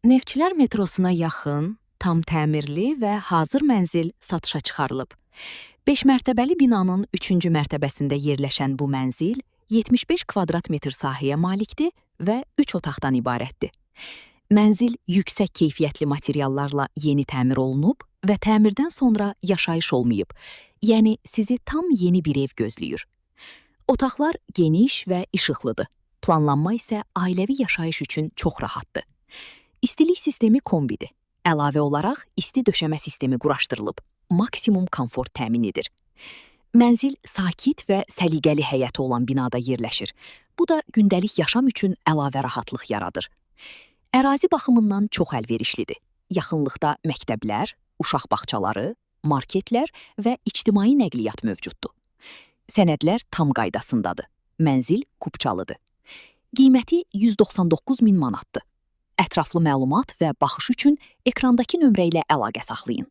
Neftçilər metrosuna yaxın, tam təmirli və hazır mənzil satışa çıxarılıb. 5 mərtəbəli binanın 3-cü mərtəbəsində yerləşən bu mənzil 75 kvadrat metr sahəyə malikdir və 3 otaqdan ibarətdir. Mənzil yüksək keyfiyyətli materiallarla yeni təmir olunub və təmirdən sonra yaşayış olmayıb, yəni sizi tam yeni bir ev gözləyir. Otaqlar geniş və işıqlıdır. Planlanma isə ailəvi yaşayış üçün çox rahatdır. İstilik sistemi kombidir. Əlavə olaraq isti döşəmə sistemi quraşdırılıb. Maksimum komfort təmin edir. Mənzil sakit və səliqəli həyəti olan binada yerləşir. Bu da gündəlik yaşam üçün əlavə rahatlıq yaradır. Ərazi baxımından çox əlverişlidir. Yaxınlıqda məktəblər, uşaq bağçaları, marketlər və ictimai nəqliyyat mövcuddur. Sənədlər tam qaydasındadır. Mənzil kupçalıdır. Qiyməti 199 min manatdır. Ətraflı məlumat və baxış üçün ekrandakı nömrə ilə əlaqə saxlayın.